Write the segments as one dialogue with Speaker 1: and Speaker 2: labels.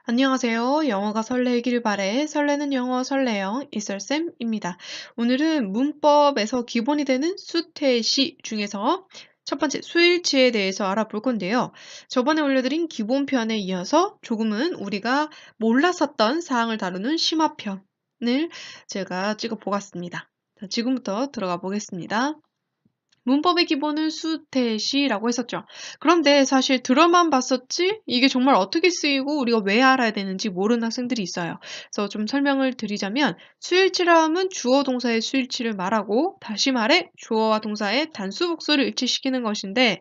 Speaker 1: 안녕하세요. 영어가 설레길 바래. 설레는 영어 설레영 이설쌤입니다. 오늘은 문법에서 기본이 되는 수태시 중에서 첫 번째 수일치에 대해서 알아볼 건데요. 저번에 올려드린 기본편에 이어서 조금은 우리가 몰랐었던 사항을 다루는 심화편을 제가 찍어 보겠습니다. 자, 지금부터 들어가 보겠습니다. 문법의 기본은 수태시라고 했었죠. 그런데 사실 들어만 봤었지 이게 정말 어떻게 쓰이고 우리가 왜 알아야 되는지 모르는 학생들이 있어요. 그래서 좀 설명을 드리자면 수일치라 함은 주어 동사의 수일치를 말하고 다시 말해 주어와 동사의 단수 복수를 일치시키는 것인데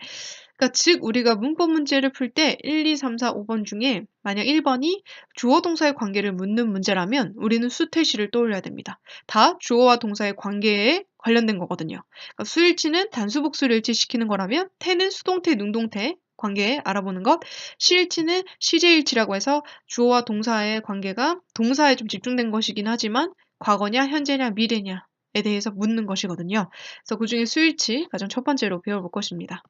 Speaker 1: 그러니까 즉 우리가 문법 문제를 풀 때 1, 2, 3, 4, 5번 중에 만약 1번이 주어 동사의 관계를 묻는 문제라면 우리는 수태시를 떠올려야 됩니다. 다 주어와 동사의 관계에 관련된 거거든요. 그러니까 수일치는 단수 복수를 일치시키는 거라면 태는 수동태, 능동태 관계 알아보는 것, 시일치는 시제일치라고 해서 주어와 동사의 관계가 동사에 좀 집중된 것이긴 하지만 과거냐, 현재냐, 미래냐에 대해서 묻는 것이거든요. 그래서 그중에 수일치 가장 첫 번째로 배워볼 것입니다.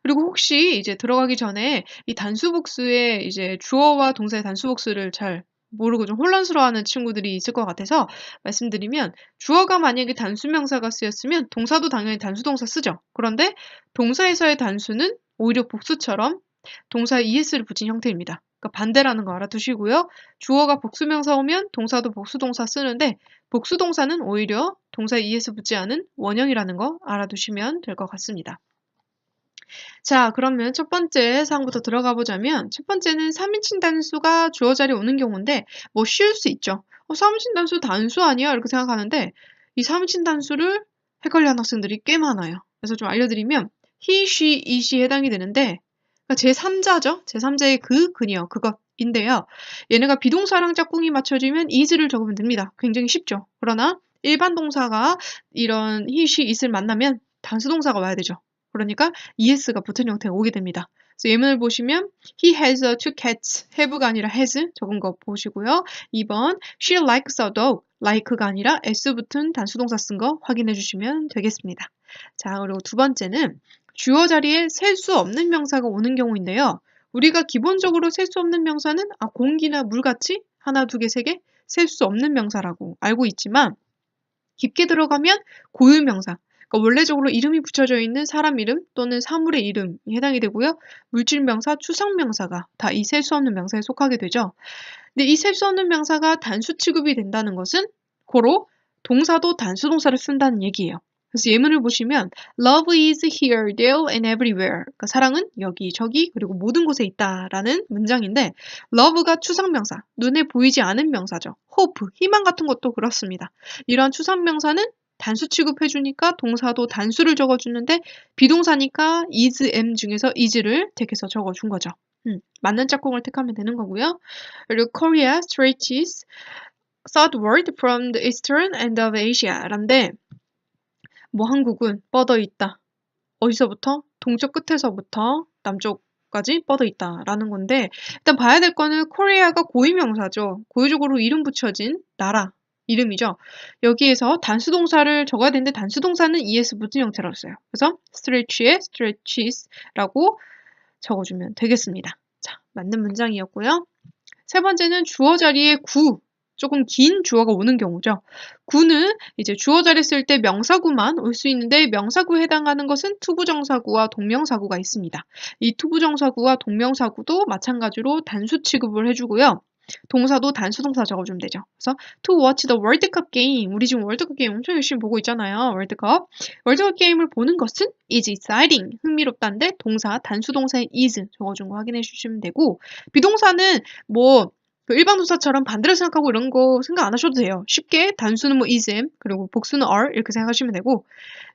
Speaker 1: 그리고 혹시 이제 들어가기 전에 이 단수복수의 이제 주어와 동사의 단수복수를 잘 모르고 좀 혼란스러워하는 친구들이 있을 것 같아서 말씀드리면 주어가 만약에 단수명사가 쓰였으면 동사도 당연히 단수동사 쓰죠. 그런데 동사에서의 단수는 오히려 복수처럼 동사에 es를 붙인 형태입니다. 그러니까 반대라는 거 알아두시고요. 주어가 복수명사 오면 동사도 복수동사 쓰는데 복수동사는 오히려 동사에 es 붙지 않은 원형이라는 거 알아두시면 될 것 같습니다. 자, 그러면 첫 번째 사항부터 들어가 보자면 첫 번째는 3인칭 단수가 주어 자리에 오는 경우인데 뭐 쉬울 수 있죠. 3인칭 단수 단수 아니야? 이렇게 생각하는데 이 3인칭 단수를 헷갈려하는 학생들이 꽤 많아요. 그래서 좀 알려드리면 he, she, it이 해당이 되는데 그러니까 제3자죠. 제3자의 그, 그녀, 그것인데요. 얘네가 비동사랑 짝꿍이 맞춰지면 is를 적으면 됩니다. 굉장히 쉽죠. 그러나 일반 동사가 이런 he, she, it을 만나면 단수 동사가 와야 되죠. 그러니까 es가 붙은 형태가 오게 됩니다. 그래서 예문을 보시면 he has two cats, have가 아니라 has 적은 거 보시고요. 2번 she likes a dog, like가 아니라 s 붙은 단수동사 쓴 거 확인해 주시면 되겠습니다. 자, 그리고 두 번째는 주어 자리에 셀 수 없는 명사가 오는 경우인데요. 우리가 기본적으로 셀 수 없는 명사는 공기나 물같이 하나, 두 개, 세 개 셀 수 없는 명사라고 알고 있지만 깊게 들어가면 고유명사, 그러니까 원래적으로 이름이 붙여져 있는 사람 이름 또는 사물의 이름이 해당이 되고요. 물질명사, 추상명사가 다 이 셀 수 없는 명사에 속하게 되죠. 근데 이 셀 수 없는 명사가 단수 취급이 된다는 것은 고로 동사도 단수동사를 쓴다는 얘기예요. 그래서 예문을 보시면 Love is here, there, and everywhere. 그러니까 사랑은 여기, 저기, 그리고 모든 곳에 있다라는 문장인데 love가 추상명사, 눈에 보이지 않은 명사죠. hope, 희망 같은 것도 그렇습니다. 이런 추상명사는 단수 취급해주니까 동사도 단수를 적어주는데 비동사니까 is, am 중에서 is를 택해서 적어준 거죠. 맞는 짝꿍을 택하면 되는 거고요. 그리고 Korea stretches southward from the eastern end of Asia란데 뭐 한국은 뻗어 있다. 어디서부터? 동쪽 끝에서부터 남쪽까지 뻗어 있다라는 건데 일단 봐야 될 거는 코리아가 고유명사죠. 고유적으로 이름 붙여진 나라 이름이죠. 여기에서 단수동사를 적어야 되는데 단수동사는 es 붙은 형태로 써요. 그래서 stretch에 stretches라고 적어주면 되겠습니다. 자, 맞는 문장이었고요. 세 번째는 주어 자리에 구, 조금 긴 주어가 오는 경우죠. 구는 이제 주어 자리 쓸 때 명사구만 올 수 있는데 명사구에 해당하는 것은 투부정사구와 동명사구가 있습니다. 이 투부정사구와 동명사구도 마찬가지로 단수 취급을 해주고요. 동사도 단수동사 적어주면 되죠. 그래서 to watch the World Cup game. 우리 지금 월드컵 게임 엄청 열심히 보고 있잖아요. 월드컵. 월드컵 게임을 보는 것은 is exciting. 흥미롭다인데 동사, 단수동사인 is 적어준 거 확인해 주시면 되고 비동사는 뭐 일반 동사처럼 반대로 생각하고 이런 거 생각 안 하셔도 돼요. 쉽게 단수는 뭐 is, am, 그리고 복수는 are 이렇게 생각하시면 되고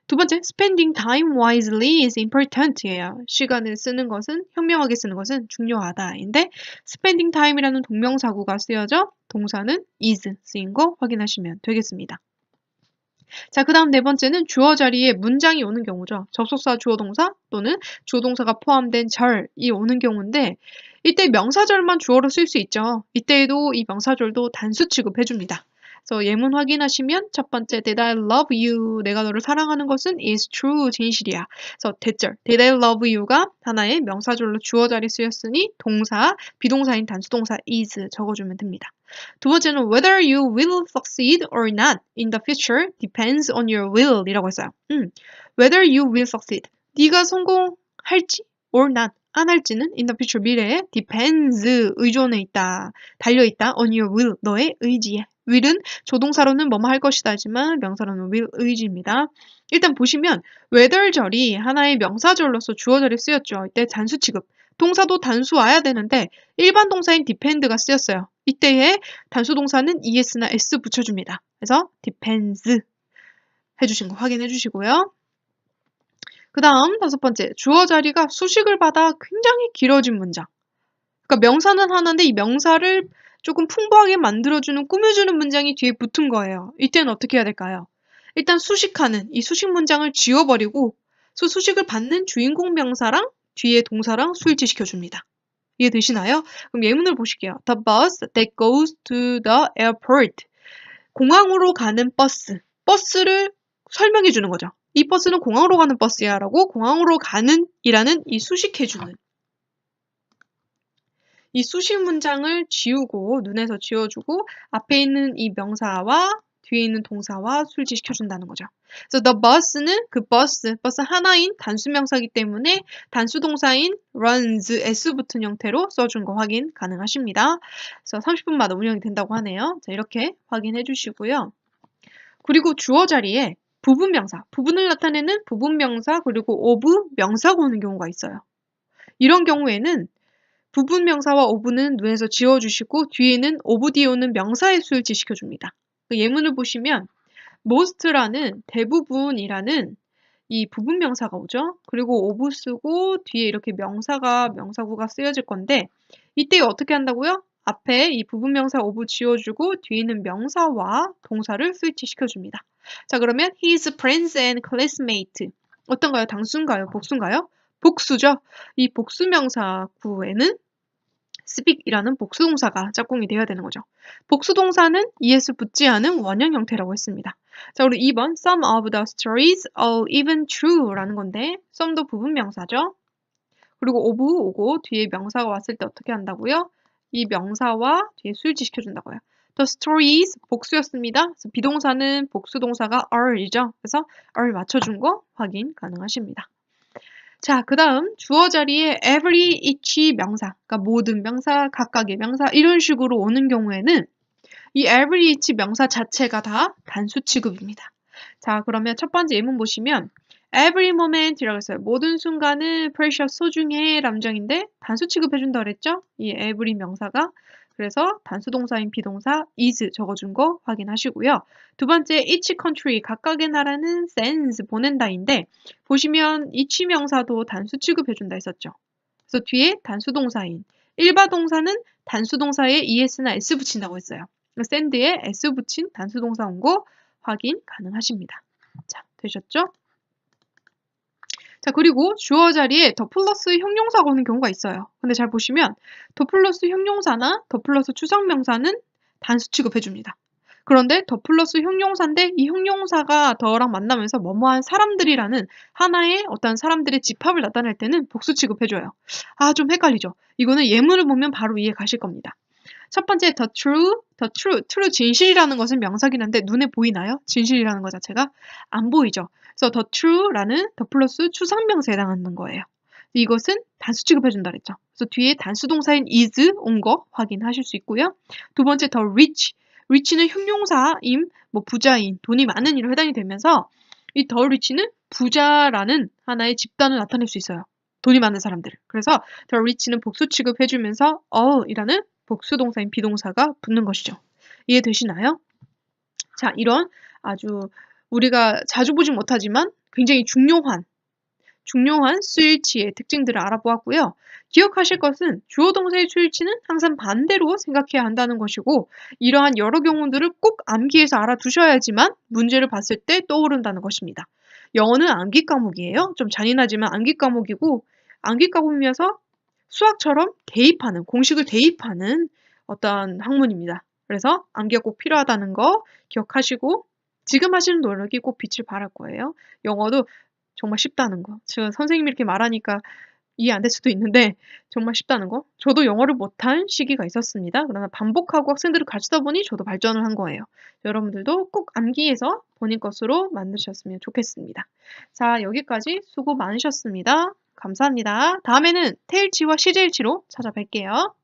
Speaker 1: 두 번째, spending time wisely is important예요. 시간을 쓰는 것은, 현명하게 쓰는 것은 중요하다인데 spending time이라는 동명사구가 쓰여져 동사는 is 쓰인 거 확인하시면 되겠습니다. 자, 그 다음 네 번째는 주어 자리에 문장이 오는 경우죠. 접속사 주어 동사 또는 주어 동사가 포함된 절이 오는 경우인데 이때 명사절만 주어로 쓸 수 있죠. 이때에도 이 명사절도 단수 취급해줍니다. 그래서 예문 확인하시면 첫 번째 Did I love you? 내가 너를 사랑하는 것은 is true. 진실이야. 그래서 대절 Did I love you가 하나의 명사절로 주어 자리에 쓰였으니 동사, 비동사인 단수동사 is 적어주면 됩니다. 두 번째는 Whether you will succeed or not in the future depends on your will 이라고 했어요. Whether you will succeed. 네가 성공할지 or not 안 할지는 in the future 미래에 depends 의존해 있다. 달려있다. on your will 너의 의지에. will은 조동사로는 뭐뭐 할 것이다 하지만 명사로는 will 의지입니다. 일단 보시면 whether절이 하나의 명사절로서 주어절에 쓰였죠. 이때 단수 취급. 동사도 단수 와야 되는데 일반 동사인 depend가 쓰였어요. 이때에 단수 동사는 es나 s 붙여줍니다. 그래서 depends 해주신 거 확인해 주시고요. 그 다음 다섯 번째, 주어 자리가 수식을 받아 굉장히 길어진 문장. 그러니까 명사는 하나인데 이 명사를 조금 풍부하게 만들어주는, 꾸며주는 문장이 뒤에 붙은 거예요. 이때는 어떻게 해야 될까요? 일단 수식하는 이 수식 문장을 지워버리고 수식을 받는 주인공 명사랑 뒤에 동사랑 수일치시켜줍니다. 이해되시나요? 그럼 예문을 보실게요. The bus that goes to the airport. 공항으로 가는 버스. 버스를 설명해 주는 거죠. 이 버스는 공항으로 가는 버스야 라고 공항으로 가는 이라는 이 수식해주는 이 수식 문장을 지우고 눈에서 지워주고 앞에 있는 이 명사와 뒤에 있는 동사와 수일치시켜준다는 거죠. 그래서 the bus는 그 버스 하나인 단수 명사이기 때문에 단수 동사인 runs, s 붙은 형태로 써준 거 확인 가능하십니다. 그래서 30분마다 운영이 된다고 하네요. 자, 이렇게 확인해 주시고요. 그리고 주어 자리에 부분 명사, 부분을 나타내는 부분 명사 그리고 of 명사가 오는 경우가 있어요. 이런 경우에는 부분 명사와 of는 눈에서 지워주시고 뒤에는 of 뒤에 오는 명사의 수일치 시켜줍니다. 그 예문을 보시면 most라는 대부분이라는 이 부분 명사가 오죠. 그리고 of 쓰고 뒤에 이렇게 명사구가 쓰여질 건데 이때 어떻게 한다고요? 앞에 이 부분 명사 of 지워주고 뒤에는 명사와 동사를 스위치 시켜줍니다. 자, 그러면 his friends and classmates 어떤가요? 단수인가요? 복수인가요? 복수죠. 이 복수 명사구에는 speak이라는 복수 동사가 짝꿍이 되어야 되는 거죠. 복수 동사는 es 붙지 않은 원형 형태라고 했습니다. 자, 우리 2번 some of the stories are even true라는 건데 some도 부분 명사죠. 그리고 of 오고 뒤에 명사가 왔을 때 어떻게 한다고요? 이 명사와 뒤에 수일치 시켜준다고요. The stories 복수였습니다. 그래서 비동사는 복수 동사가 are이죠. 그래서 are 맞춰준 거 확인 가능하십니다. 자, 그 다음 주어 자리에 every, each 명사, 그러니까 모든 명사, 각각의 명사 이런 식으로 오는 경우에는 이 every, each 명사 자체가 다 단수 취급입니다. 자, 그러면 첫 번째 예문 보시면 every moment이라고 했어요. 모든 순간은 precious, 소중해 람정인데 단수 취급해준다 그랬죠? 이 every 명사가. 그래서 단수 동사인 비동사 is 적어준 거 확인하시고요. 두 번째 each country, 각각의 나라는 sends, 보낸다인데 보시면 each 명사도 단수 취급해준다 했었죠. 그래서 뒤에 단수 동사인 일바 동사는 단수 동사에 es나 s 붙인다고 했어요. send에 s 붙인 단수 동사 온 거 확인 가능하십니다. 자, 되셨죠? 자, 그리고 주어 자리에 더 플러스 형용사가 오는 경우가 있어요. 근데 잘 보시면 더 플러스 형용사나 더 플러스 추상명사는 단수 취급해줍니다. 그런데 더 플러스 형용사인데 이 형용사가 더랑 만나면서 뭐뭐한 사람들이라는 하나의 어떤 사람들의 집합을 나타낼 때는 복수 취급해줘요. 아, 좀 헷갈리죠? 이거는 예문을 보면 바로 이해 가실 겁니다. 첫 번째 the true 진실이라는 것은 명사긴 한데 눈에 보이나요? 진실이라는 것 자체가 안 보이죠. 그래서 the true라는 더 플러스 추상명사에 해당하는 거예요. 이것은 단수 취급해준다 그랬죠. 그래서 뒤에 단수 동사인 is 온 거 확인하실 수 있고요. 두 번째 the rich는 형용사임, 뭐 부자인, 돈이 많은 이로 해당이 되면서 이 the rich는 부자라는 하나의 집단을 나타낼 수 있어요. 돈이 많은 사람들을. 그래서 the rich는 복수 취급해주면서 이라는 복수 동사인 비동사가 붙는 것이죠. 이해되시나요? 자, 이런 아주 우리가 자주 보진 못하지만 굉장히 중요한 수일치의 특징들을 알아보았고요. 기억하실 것은 주어 동사의 수일치는 항상 반대로 생각해야 한다는 것이고 이러한 여러 경우들을 꼭 암기해서 알아두셔야지만 문제를 봤을 때 떠오른다는 것입니다. 영어는 암기 과목이에요. 좀 잔인하지만 암기 과목이고 암기 과목이면서 수학처럼 공식을 대입하는 어떤 학문입니다. 그래서 암기가 꼭 필요하다는 거 기억하시고 지금 하시는 노력이 꼭 빛을 발할 거예요. 영어도 정말 쉽다는 거. 지금 선생님이 이렇게 말하니까 이해 안 될 수도 있는데 정말 쉽다는 거. 저도 영어를 못한 시기가 있었습니다. 그러나 반복하고 학생들을 가르치다 보니 저도 발전을 한 거예요. 여러분들도 꼭 암기해서 본인 것으로 만드셨으면 좋겠습니다. 자, 여기까지 수고 많으셨습니다. 감사합니다. 다음에는 테일치와 CJ치로 찾아뵐게요.